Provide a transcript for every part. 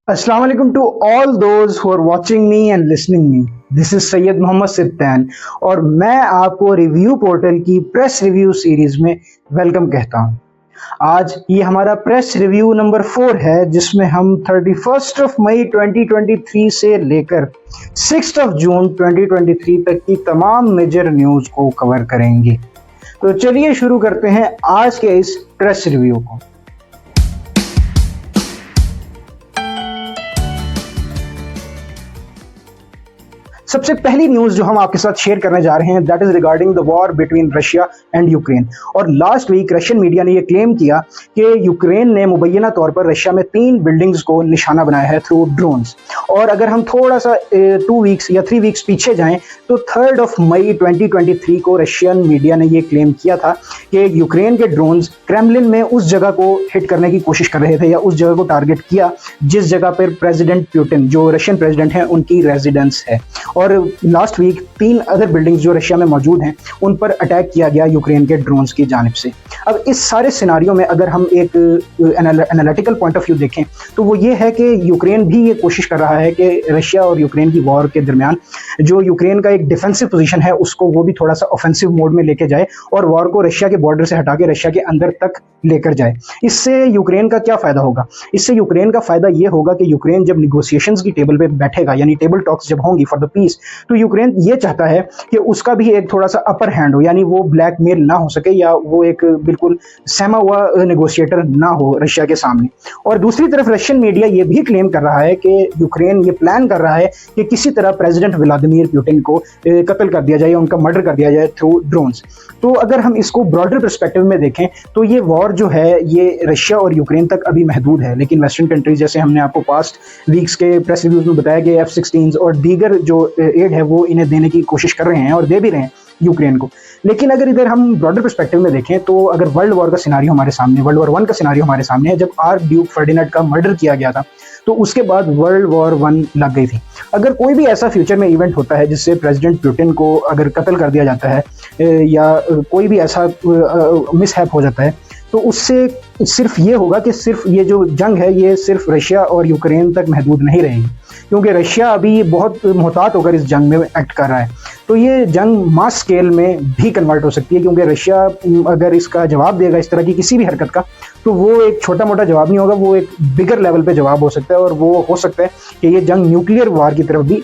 Assalamu alaikum to all those who are watching me and listening me. This is Syed Mohammad सिद्दीन और मैं आपको review portal की press review series में welcome कहता हूं। आज ये हमारा प्रेस रिव्यू नंबर 4 है जिसमें हम 31 मई 2023 से लेकर 6 जून 2023 तक की तमाम मेजर न्यूज़ को कवर करेंगे। तो चलिए शुरू करते हैं आज के इस प्रेस रिव्यू को। सबसे पहली न्यूज जो हम आपके साथ शेयर करने जा रहे हैं that is regarding the war between Russia and Ukraine. और लास्ट वीक रशियन मीडिया ने यह क्लेम किया कि यूक्रेन ने मुबैना तौर पर रशिया में 3 बिल्डिंग्स को निशाना बनाया है थ्रू ड्रोन्स। और अगर हम थोड़ा सा 2 वीक्स या 3 वीक्स पीछे जाएं तो 3 मई 2023 को रशियन मीडिया ने यह क्लेम किया था कि यूक्रेन के ड्रोन्स क्रेमलिन में उस जगह को हिट करने की कोशिश कर रहे थे या उस जगह को टारगेट किया जिस जगह पर प्रेसिडेंट पुतिन जो रशियन प्रेसिडेंट हैं उनकी रेजिडेंस है। और लास्ट वीक 3 अदर बिल्डिंग्स जो रशिया में मौजूद हैं उन पर अटैक किया गया यूक्रेन के ड्रोन्स की जानिब से। अब इस सारे सिनारियो में अगर हम एक एनालिटिकल पॉइंट ऑफ व्यू देखें तो वो ये है कि यूक्रेन भी ये कोशिश कर रहा है कि रशिया और यूक्रेन की वॉर के दरमियान जो यूक्रेन का एक डिफेंसिव पोजीशन है उसको वो भी थोड़ा सा ऑफेंसिव मोड में लेके जाए और वॉर को रशिया के बॉर्डर से हटा के रशिया के अंदर तक लेकर जाए। इससे यूक्रेन का क्या फायदा होगा? इससे यूक्रेन का फायदा ये होगा कि यूक्रेन जब निगोशिएशंस की टेबल पे बैठेगा यानी टेबल टॉक्स जब होंगी फॉर द पीस तो यूक्रेन ये चाहता है कि उसका भी एक थोड़ा सा अपर हैंड हो, यानी वो ब्लैकमेल ना हो सके या वो एक बिल्कुल सहमा हुआ नेगोशिएटर ना हो रशिया के सामने। और दूसरी तरफ रशियन मीडिया ये भी क्लेम कर रहा है कि यूक्रेन ये प्लान कर रहा है कि किसी तरह प्रेसिडेंट व्लादिमीर पुतिन को कत्ल कर दिया जाए, उनका मर्डर कर दिया जाए थ्रू ड्रोन्स। तो अगर हम इसको ब्रॉडर पर्सपेक्टिव में देखें तो ये वॉर जो है ये रशिया और यूक्रेन तक अभी महदूद है, लेकिन वेस्टर्न कंट्रीज जैसे हमने आपको पास्ट वीक्स के प्रेस रिव्यूज में बताया कि F-16 और दीगर जो एड है वो इन्हें देने की कोशिश कर रहे हैं और दे भी रहे हैं यूक्रेन को। लेकिन अगर इधर हम ब्रॉडर पर्सपेक्टिव में देखें तो अगर वर्ल्ड वॉर का सिनारियो हमारे सामने, वर्ल्ड वॉर 1 का सिनारियो हमारे सामने है, जब आर्क ड्यूक फर्डिनेंड का मर्डर किया गया था तो उसके बाद वर्ल्ड वॉर 1 लग गई थी। अगर कोई भी ऐसा फ्यूचर में इवेंट होता है जिससे प्रेसिडेंट पुतिन को अगर कत्ल कर दिया जाता है या कोई भी ऐसा मिसहैप हो जाता है तो उससे सिर्फ ये होगा कि सिर्फ ये जो जंग है ये सिर्फ रशिया और यूक्रेन तक महदूद नहीं रहेगी, क्योंकि रशिया अभी बहुत मोहतात होकर इस जंग में एक्ट कर रहा है। तो ये जंग मास स्केल में भी कन्वर्ट हो सकती है, क्योंकि रशिया अगर इसका जवाब देगा इस तरह की किसी भी हरकत का तो वो एक छोटा मोटा जवाब नहीं होगा, वो एक बिगर लेवल पे जवाब हो सकता है और वो हो सकता है कि ये जंग न्यूक्लियर वार की तरफ भी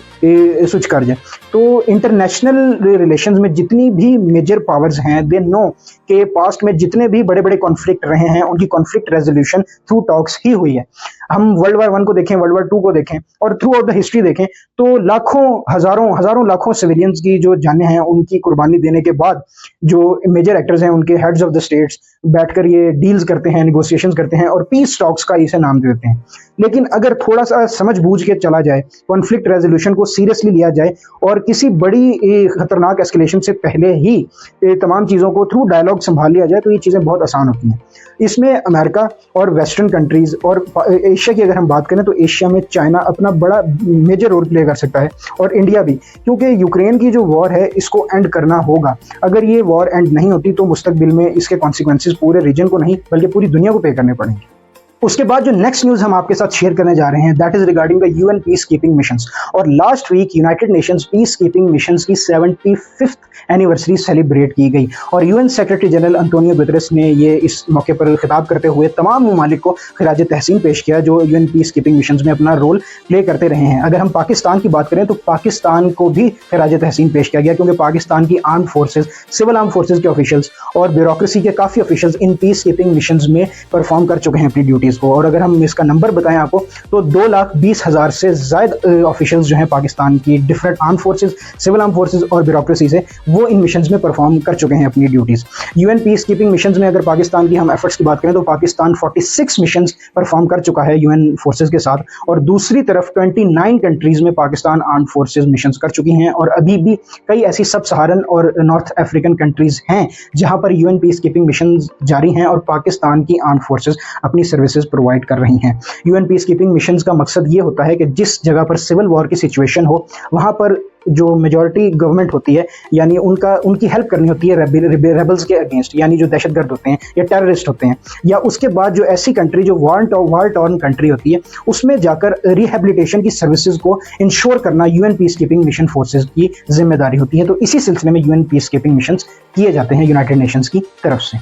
स्विच कर जाए। तो इंटरनेशनल रिलेशंस में जितनी भी मेजर पावर्स हैं दे नो कि पास्ट में जितने भी बड़े बड़े कॉन्फ्लिक्ट रहे हैं उनकी कॉन्फ्लिक्ट रेजोल्यूशन थ्रू टॉक्स ही हुई है। हम वर्ल्ड वॉर 1 को देखें, वर्ल्ड वॉर 2 को देखें और थ्रू आउट द हिस्ट्री देखें तो लाखों हजारों लाखों सिविलियंस की जो जानें हैं उनकी कुर्बानी देने के बाद जो मेजर एक्टर्स हैं उनके हेड्स ऑफ द स्टेट्स बैठकर ये डील्स करते हैं, नेगोशिएशंस करते हैं और पीस टॉक्स का इसे नाम देते हैं। लेकिन अगर थोड़ा सा समझ बूझ के चला जाए, कॉन्फ्लिक्ट रेजोल्यूशन को सीरियसली लिया जाए और किसी बड़ी खतरनाक एस्केलेशन से पहले ही तमाम चीज़ों को थ्रू डायलॉग संभाल लिया जाए तो ये चीज़ें बहुत आसान होती हैं। इसमें अमेरिका और वेस्टर्न कंट्रीज़ और एशिया की अगर हम बात करें तो एशिया में चाइना अपना बड़ा मेजर रोल प्ले कर सकता है और इंडिया भी, क्योंकि यूक्रेन की जो वॉर है इसको एंड करना होगा। अगर ये वॉर एंड नहीं होती तो मुस्तकबिल में इसके कॉन्सिक्वेंसेस पूरे रीजन को नहीं बल्कि पूरी दुनिया को पे करने पड़ेंगे। उसके बाद जो नेक्स्ट न्यूज़ हम आपके साथ शेयर करने जा रहे हैं that is regarding the UN peace keeping missions. और last week United Nations peace keeping missions की 75th एनिवर्सरी सेलिब्रेट की गई और UN secretary general Antonio Guterres ने ये इस मौके पर खिताब करते हुए तमाम ममालिक को खिराज तहसीन पेश किया जो यूएन पीस कीपिंग मिशंस में अपना रोल प्ले करते रहे हैं। अगर हम पाकिस्तान की बात करें तो पाकिस्तान को भी खिराज तहसीन पेश किया गया, क्योंकि पाकिस्तान की arm forces, civil arm forces के ऑफिशियल्स और ब्यूरोक्रेसी के काफ़ी ऑफिशियल्स इन पीस कीपिंग मिशंस में परफॉर्म कर चुके हैं अपनी ड्यूटीज़ को। और अगर हम इसका नंबर बताएं आपको तो 2,20,000 से ज़्यादा ऑफिशियल्स जो हैं पाकिस्तान की different arm forces, civil arm forces और ब्यूरोक्रेसी से वो इन मिशंस में परफॉर्म कर चुके हैं अपनी duties. UN peace keeping missions में अगर पाकिस्तान की हम एफर्ट्स की बात करें तो पाकिस्तान 46 मिशंस परफॉर्म कर चुका है यूएन फोर्सेज के साथ, और दूसरी तरफ 29 कंट्रीज़ में पाकिस्तान आर्म फोर्सेज मिशंस कर चुकी हैं। और अभी भी कई ऐसी सब सहारन और नॉर्थ अफ्रीकन कंट्रीज़ हैं जहां पर यूएन पीस कीपिंग मिशन जारी हैं और पाकिस्तान की आर्म फोर्सेज अपनी सर्विसेज प्रोवाइड कर रही हैं। यूएन पीस कीपिंग मिशंस का मकसद ये होता है कि जिस जगह पर सिविल वॉर की सिचुएशन हो वहां पर जो मेजॉरिटी गवर्नमेंट होती है, यानी उनकी हेल्प करनी होती है रेबल्स के अगेंस्ट, यानी जो दहशतगर्द होते हैं या टेररिस्ट होते हैं, या उसके बाद जो ऐसी कंट्री जो वार टॉर्न कंट्री होती है उसमें जाकर रिहेबिलिटेशन की सर्विसेज को इंश्योर करना UN peace keeping mission forces की जिम्मेदारी होती है। तो इसी सिलसिले में यूएन पीस कीपिंग मिशंस किए जाते हैं यूनाइटेड नेशंस की तरफ से।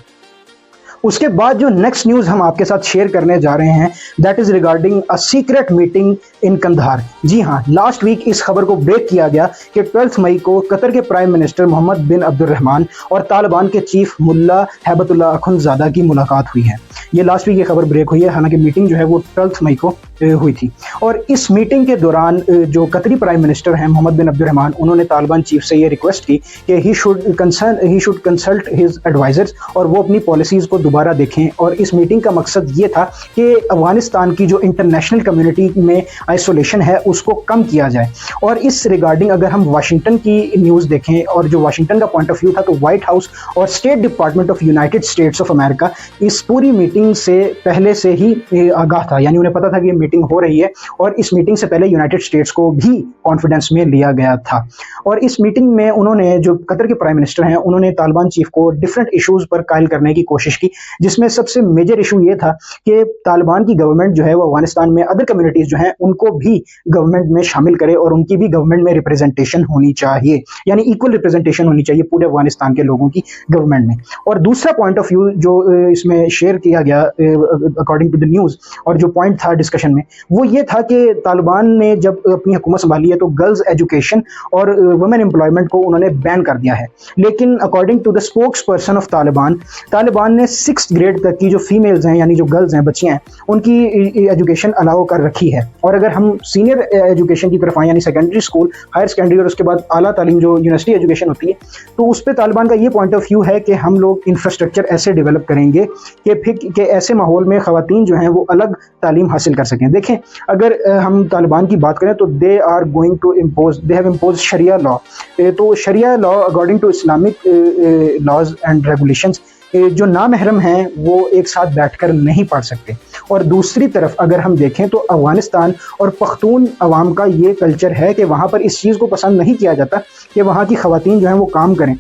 उसके बाद जो नेक्स्ट न्यूज़ हम आपके साथ शेयर करने जा रहे हैं that is regarding a secret meeting in Kandahar. जी हाँ, लास्ट वीक इस खबर को ब्रेक किया गया कि 12 मई को कतर के प्राइम मिनिस्टर मोहम्मद बिन अब्दुर्रहमान और तालिबान के चीफ मुल्ला हैबतुल्लाह अखुंज़ादा की मुलाकात हुई है। ये लास्ट वीक ये खबर ब्रेक हुई है, हालांकि मीटिंग जो है वो 12 मई को हुई थी। और इस मीटिंग के दौरान जो कतरी प्राइम मिनिस्टर हैं मोहम्मद बिन अब्दुर्रहमान, उन्होंने तालिबान चीफ से ये रिक्वेस्ट की कि he should consult his advisers और वो अपनी पॉलिसीज़ को दोबारा देखें। और इस मीटिंग का मकसद ये था कि अफगानिस्तान की जो इंटरनेशनल कम्युनिटी में आइसोलेशन है उसको कम किया जाए। और इस रिगार्डिंग अगर हम वाशिंगटन की न्यूज़ देखें और जो वाशिंगटन का पॉइंट ऑफ व्यू था, तो व्हाइट हाउस और state department of United states of America इस पूरी मीटिंग से पहले से ही आगाह था, यानी उन्हें पता था कि ये मीटिंग हो रही है। और इस मीटिंग से पहले यूनाइटेड स्टेट्स को भी कॉन्फिडेंस में लिया गया था। और इस मीटिंग में उन्होंने, जो कतर के प्राइम मिनिस्टर हैं, उन्होंने तालिबान चीफ को डिफरेंट इश्यूज़ पर कायल करने की कोशिश की, जिसमें सबसे मेजर इशू ये था कि तालिबान की गवर्नमेंट जो है वो अफगानिस्तान में अदर कम्युनिटीज़ जो हैं उनको भी गवर्नमेंट में शामिल करे और उनकी भी गवर्नमेंट में रिप्रेजेंटेशन होनी चाहिए, यानी इक्वल रिप्रेजेंटेशन होनी चाहिए पूरे अफगानिस्तान के लोगों की गवर्नमेंट में। और दूसरा पॉइंट ऑफ व्यू जो इसमें शेयर किया गया अकॉर्डिंग टू द न्यूज़, और जो पॉइंट था डिस्कशन में, वो ये था कि तालिबान ने जब अपनी हुकूमत संभाली है तो गर्ल्स एजुकेशन और वुमेन एम्प्लॉयमेंट को उन्होंने बैन कर दिया है। लेकिन according to the spokes person of Taliban ने 6th ग्रेड तक की जो फीमेल्स हैं, यानी जो गर्ल्स हैं, बच्चियां हैं, उनकी एजुकेशन अलाउ कर रखी है। और अगर हम सीनियर एजुकेशन की तरफ आए, यानी सेकेंडरी स्कूल, हायर सेकेंडरी और उसके बाद आला तालीम जो यूनिवर्सिटी एजुकेशन होती है, तो उस पर तालिबान का ये पॉइंट ऑफ व्यू है कि हम लोग इंफ्रास्ट्रक्चर ऐसे डेवलप करेंगे कि फिर कि ऐसे माहौल में ख़वातीन जो हैं वो अलग तालीम हासिल कर सकें। देखें, अगर हम तालिबान की बात करें तो they have impose sharia law. तो sharia law according to Islamic laws and regulations जो नामहरम हैं वो एक साथ बैठकर नहीं पढ़ सकते। और दूसरी तरफ अगर हम देखें तो अफगानिस्तान और पख्तून अवाम का ये कल्चर है कि वहाँ पर इस चीज़ को पसंद नहीं किया जाता कि वहाँ की ख़वातीन जो हैं वो काम करें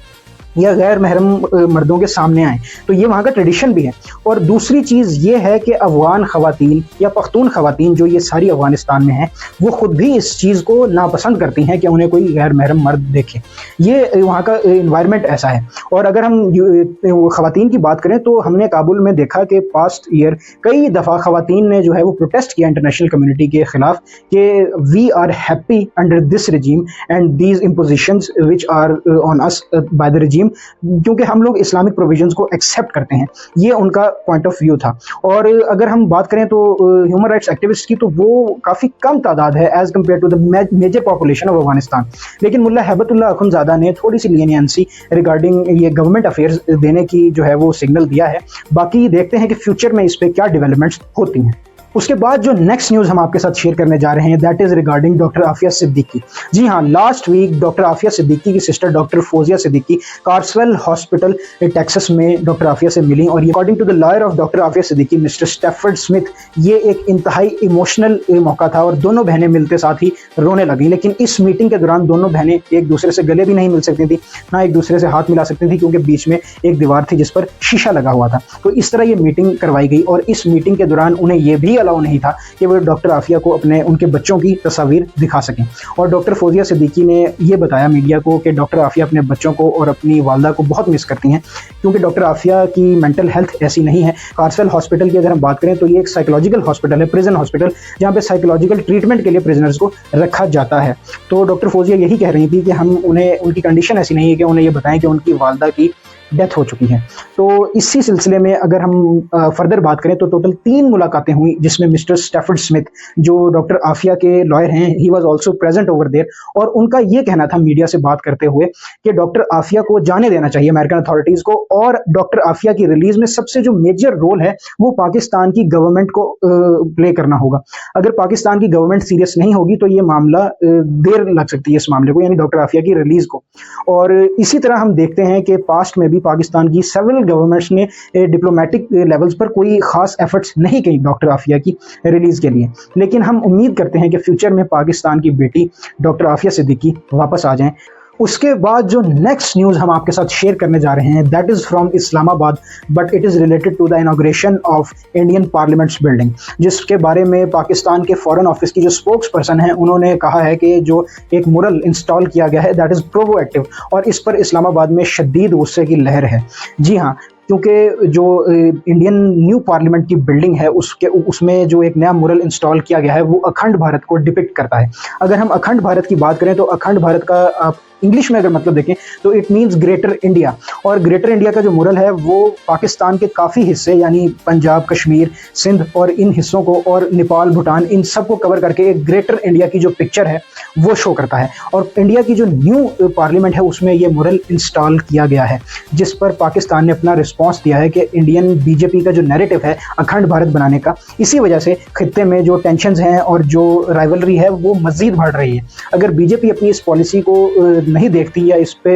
या गैर महरम मर्दों के सामने आएँ, तो ये वहाँ का ट्रेडिशन भी है। और दूसरी चीज़ ये है कि अफगान ख़वातीन या पख्तून ख़वातीन जो ये सारी अफगानिस्तान में हैं, वो ख़ुद भी इस चीज़ को नापसंद करती हैं कि उन्हें कोई गैर महरम मर्द देखे। ये वहाँ का इन्वायरमेंट ऐसा है। और अगर हम ख़वातीन की बात करें तो हमने काबुल में देखा कि पास्ट ईयर कई दफ़ा ख़वातीन ने जो है वो प्रोटेस्ट किया इंटरनेशनल कम्युनिटी के ख़िलाफ़ कि we are happy under this regime and these impositions which are on us by the regime, क्योंकि हम लोग इस्लामिक प्रोविजंस को एक्सेप्ट करते हैं। ये उनका पॉइंट ऑफ व्यू था। और अगर हम बात करें तो ह्यूमन राइट्स एक्टिविस्ट की, तो वो काफ़ी कम तादाद है as compare to the major population of Afghanistan. लेकिन मुल्ला हैबतुल्लाह अखुंज़ादा ने थोड़ी सी लीनियंसी रिगार्डिंग ये गवर्नमेंट अफेयर्स देने की जो है वो सिग्नल दिया है। बाकी देखते हैं कि फ्यूचर में इस पर क्या डेवलपमेंट्स होती हैं। उसके बाद जो नेक्स्ट न्यूज़ हम आपके साथ शेयर करने जा रहे हैं that is regarding doctor Aafia Siddiqui. जी हाँ, last week doctor Aafia Siddiqui की sister doctor Fauzia Siddiqui Carswell hospital Texas में डॉक्टर आफिया से मिली। और according to the lawyer of doctor Aafia Siddiqui mister Stafford Smith, ये एक इंतहाई इमोशनल मौका था और दोनों बहनें मिलते साथ ही रोने लगी। लेकिन इस मीटिंग के दौरान दोनों बहनें एक दूसरे से गले भी नहीं मिल सकती थी, ना एक दूसरे से हाथ मिला सकती थी, क्योंकि बीच में एक दीवार थी जिस पर शीशा लगा हुआ था। तो इस तरह ये मीटिंग करवाई गई और इस मीटिंग के दौरान उन्हें यह भी अलाउ नहीं था कि वो डॉक्टर आफिया को उनके बच्चों की तस्वीर दिखा सकें। और डॉक्टर फौजिया सिद्दीकी ने ये बताया मीडिया को कि डॉक्टर आफिया अपने बच्चों को और अपनी वालदा को बहुत मिस करती हैं, क्योंकि डॉक्टर आफिया की मेंटल हेल्थ ऐसी नहीं है। कार्सवेल हॉस्पिटल की अगर हम बात करें तो ये एक साइकोलॉजिकल हॉस्पिटल है, प्रिजन हॉस्पिटल, जहाँ पे साइकोलॉजिकल ट्रीटमेंट के लिए प्रिजनर्स को रखा जाता है। तो डॉक्टर फौजिया यही कह रही थी कि हम उन्हें, उनकी कंडीशन ऐसी नहीं है कि उन्हें ये बताएं कि उनकी वालदा की डेथ हो चुकी है। तो इसी सिलसिले में अगर हम फर्दर बात करें तो टोटल 3 मुलाकातें हुई, जिसमें मिस्टर स्टैफर्ड स्मिथ जो डॉक्टर आफिया के लॉयर हैं, he was also present over there. और उनका ये कहना था मीडिया से बात करते हुए कि डॉक्टर आफिया को जाने देना चाहिए अमेरिकन अथॉरिटीज़ को, और डॉक्टर आफिया की रिलीज में सबसे जो मेजर रोल है वो पाकिस्तान की गवर्नमेंट को प्ले करना होगा। अगर पाकिस्तान की गवर्नमेंट सीरियस नहीं होगी तो ये मामला देर लग सकती है इस मामले को, यानी डॉक्टर आफिया की रिलीज को। और इसी तरह हम देखते हैं कि पास्ट में भी पाकिस्तान की सेवरल गवर्नमेंट्स ने डिप्लोमेटिक लेवल्स पर कोई खास एफर्ट्स नहीं की डॉक्टर आफिया की रिलीज़ के लिए, लेकिन हम उम्मीद करते हैं कि फ्यूचर में पाकिस्तान की बेटी डॉक्टर आफिया सिद्दीकी वापस आ जाएं। उसके बाद जो नेक्स्ट न्यूज़ हम आपके साथ शेयर करने जा रहे हैं that is from Islamabad, but it is related to the inauguration of Indian parliament's building, जिसके बारे में पाकिस्तान के फॉरेन ऑफिस की जो स्पोक्स पर्सन है उन्होंने कहा है कि जो एक मुरल इंस्टॉल किया गया है दैट इज़ प्रोवोएक्टिव, और इस पर इस्लामाबाद में शदीद गुस्से की लहर है। जी हाँ, क्योंकि जो इंडियन न्यू पार्लियामेंट की बिल्डिंग है उसमें जो एक नया मुरल इंस्टॉल किया गया है वो अखंड भारत को डिपिक्ट करता है। अगर हम अखंड भारत की बात करें तो अखंड भारत का आप इंग्लिश में अगर मतलब देखें तो इट मीन्स ग्रेटर इंडिया, और ग्रेटर इंडिया का जो मुरल है वो पाकिस्तान के काफ़ी हिस्से यानी पंजाब, कश्मीर, सिंध और इन हिस्सों को और नेपाल, भूटान, इन सब को कवर करके एक ग्रेटर इंडिया की जो पिक्चर है वो शो करता है। और इंडिया की जो न्यू पार्लियामेंट है उसमें ये मुरल इंस्टॉल किया गया है, जिस पर पाकिस्तान ने अपना रिस्पॉन्स दिया है कि इंडियन बीजेपी का जो नैरेटिव है अखंड भारत बनाने का, इसी वजह से खित्ते में जो टेंशन्स हैं और जो राइवलरी है वो मज़ीद बढ़ रही है। अगर बीजेपी अपनी इस पॉलिसी को नहीं देखती या इस पे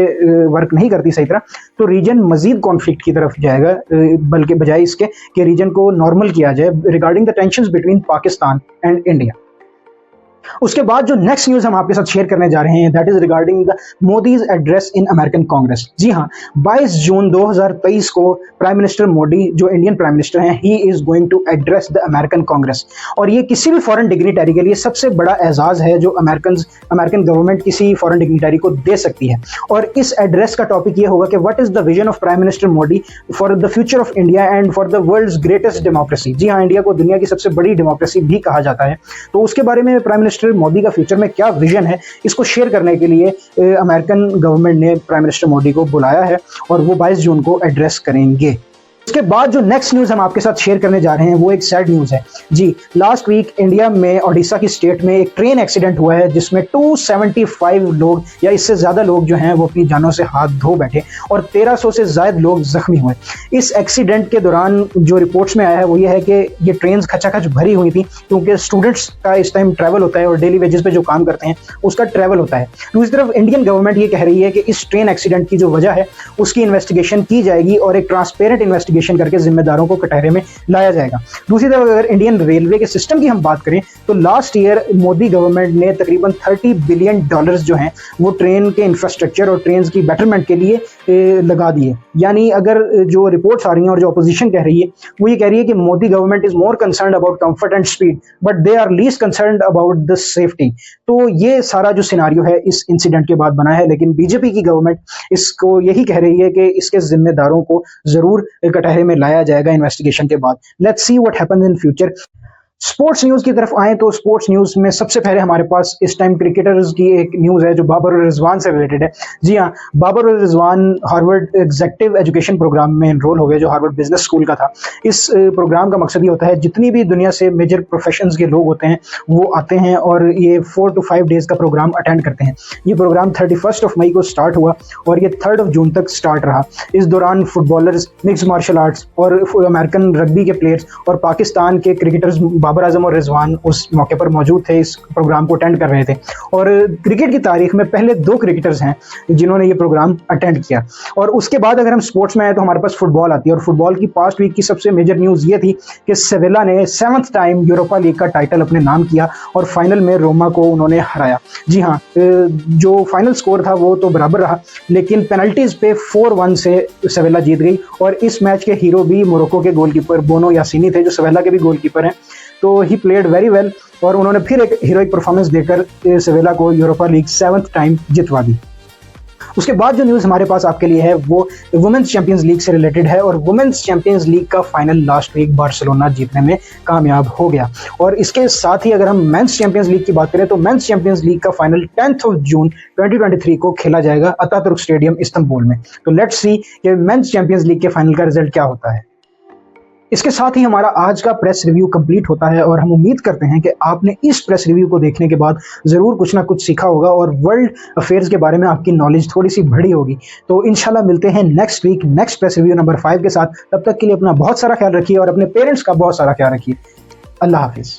वर्क नहीं करती सही तरह, तो रीजन मजीद कॉन्फ्लिक्ट की तरफ जाएगा, बल्कि बजाय इसके कि रीजन को नॉर्मल किया जाए regarding the tensions between Pakistan and India. उसके बाद जो नेक्स्ट न्यूज़ हम आपके साथ शेयर करने जा रहे हैं that is regarding the Modi's address in American Congress. जी हाँ, 22 जून 2023 को प्राइम मिनिस्टर मोदी जो इंडियन प्राइम मिनिस्टर हैं he is going to address the American Congress, और ये किसी भी फॉरेन डिग्निटरी के लिए सबसे बड़ा एजाज़ है जो अमेरिकन गवर्नमेंट किसी फॉरेन डिग्निटरी को दे सकती है। और इस एड्रेस का टॉपिक ये होगा कि what is the vision of prime minister Modi for the future of India and for the world's greatest democracy. जी हाँ, इंडिया को दुनिया की सबसे बड़ी डेमोक्रेसी भी कहा जाता है, तो उसके बारे में प्राइम मिनिस्टर मोदी का फ्यूचर में क्या विजन है इसको शेयर करने के लिए अमेरिकन गवर्नमेंट ने प्राइम मिनिस्टर मोदी को बुलाया है और वो 22 जून को एड्रेस करेंगे। उसके बाद जो नेक्स्ट न्यूज़ हम आपके साथ शेयर करने जा रहे हैं वो एक सैड न्यूज़ है। जी, लास्ट वीक इंडिया में ओडिशा की स्टेट में एक ट्रेन एक्सीडेंट हुआ है जिसमें 275 लोग या इससे ज़्यादा लोग जो हैं वो अपनी जानों से हाथ धो बैठे और 1300 से ज़्यादा लोग जख्मी हुए। इस एक्सीडेंट के दौरान जो रिपोर्ट्स में आया है वो ये है कि ये ट्रेन खचाखच भरी हुई थी, क्योंकि स्टूडेंट्स का इस टाइम ट्रैवल होता है और डेली वेजेस पे जो काम करते हैं उसका ट्रैवल होता है। दूसरी तरफ इंडियन गवर्नमेंट ये कह रही है कि इस ट्रेन एक्सीडेंट की जो वजह है उसकी इन्वेस्टिगेशन की जाएगी और एक ट्रांसपेरेंट इन्वेस्टिगेशन करके जिम्मेदारों को कटहरे में लाया जाएगा। दूसरी तरफ अगर इंडियन रेलवे के सिस्टम की हम बात करें तो लास्ट ईयर मोदी गवर्नमेंट ने तकरीबन $30 बिलियन जो हैं वो ट्रेन के इंफ्रास्ट्रक्चर और ट्रेन की बेटरमेंट के लिए लगा दिए। यानी अगर जो रिपोर्ट्स आ रही हैं और जो अपोजिशन कह रही है वो ये कह रही है कि Modi government is more concerned about comfort and speed but they are least concerned about the safety. तो ये सारा जो सिनारियो है इस इंसिडेंट के बाद बना है, लेकिन बीजेपी की गवर्नमेंट इसको यही कह रही है कि इसके जिम्मेदारों को जरूर कटहरे में लाया जाएगा इन्वेस्टिगेशन के बाद। Let's see what happens in future. Sports news की तरफ आए तो स्पोर्ट्स न्यूज़ में सबसे पहले हमारे पास इस टाइम क्रिकेटर्स की एक न्यूज़ है जो बाबर और रिजवान से रिलेटेड है। जी हाँ, बाबर और Rizwan Harvard executive education program में एनरोल हो गए जो हार्वर्ड बिजनेस स्कूल का था। इस प्रोग्राम का मकसद ये होता है जितनी भी दुनिया से मेजर प्रोफेशंस के लोग होते हैं वो आते हैं और ये 4 to 5 डेज़ का प्रोग्राम अटेंड करते हैं। ये प्रोग्राम 31 मई को स्टार्ट हुआ और ये 3 जून तक स्टार्ट रहा। इस दौरान फुटबॉलर्स, मिक्स मार्शल आर्ट्स और अमेरिकन रग्बी के प्लेयर्स और पाकिस्तान के क्रिकेटर्स बाबर आजम और रिजवान उस मौके पर मौजूद थे, इस प्रोग्राम को अटेंड कर रहे थे। और क्रिकेट की तारीख में पहले 2 क्रिकेटर्स हैं जिन्होंने ये प्रोग्राम अटेंड किया। और उसके बाद अगर हम स्पोर्ट्स में आए तो हमारे पास फुटबॉल आती है और फुटबॉल की पास्ट वीक की सबसे मेजर न्यूज़ ये थी कि सेविला ने 7th टाइम यूरोपा लीग का टाइटल अपने नाम किया और फाइनल में रोमा को उन्होंने हराया। जी हाँ, जो फाइनल स्कोर था वो तो बराबर रहा, लेकिन पेनल्टीज पे 4-1 से सेविला जीत गई। और इस मैच के हीरो भी मोरक्को के गोलकीपर बोनो यासीनी थे जो सेविला के भी गोलकीपर हैं। तो ही प्लेड वेरी वेल और उन्होंने फिर एक हीरोइक परफॉर्मेंस देकर सेविला को यूरोपा लीग 7th टाइम जितवा दी। उसके बाद जो न्यूज़ हमारे पास आपके लिए है वो वुमेन्स चैंपियंस लीग से रिलेटेड है और वुमेन्स चैंपियंस लीग का फाइनल लास्ट वीक बार्सिलोना जीतने में कामयाब हो गया। और इसके साथ ही अगर हम मेंस चैंपियंस लीग की बात करें तो मेंस चैंपियंस लीग का फाइनल 10 जून 2023 को खेला जाएगा अतातुर्क स्टेडियम इस्तांबुल में। तो लेट्स सी कि मेंस चैंपियंस लीग के फाइनल का रिजल्ट क्या होता है। इसके साथ ही हमारा आज का प्रेस रिव्यू कंप्लीट होता है और हम उम्मीद करते हैं कि आपने इस प्रेस रिव्यू को देखने के बाद ज़रूर कुछ ना कुछ सीखा होगा और वर्ल्ड अफेयर्स के बारे में आपकी नॉलेज थोड़ी सी बढ़ी होगी। तो इंशाल्लाह मिलते हैं next week next press review number 5 के साथ। तब तक के लिए अपना बहुत सारा ख्याल रखिए और अपने पेरेंट्स का बहुत सारा ख्याल रखिए। अल्लाह हाफिज़।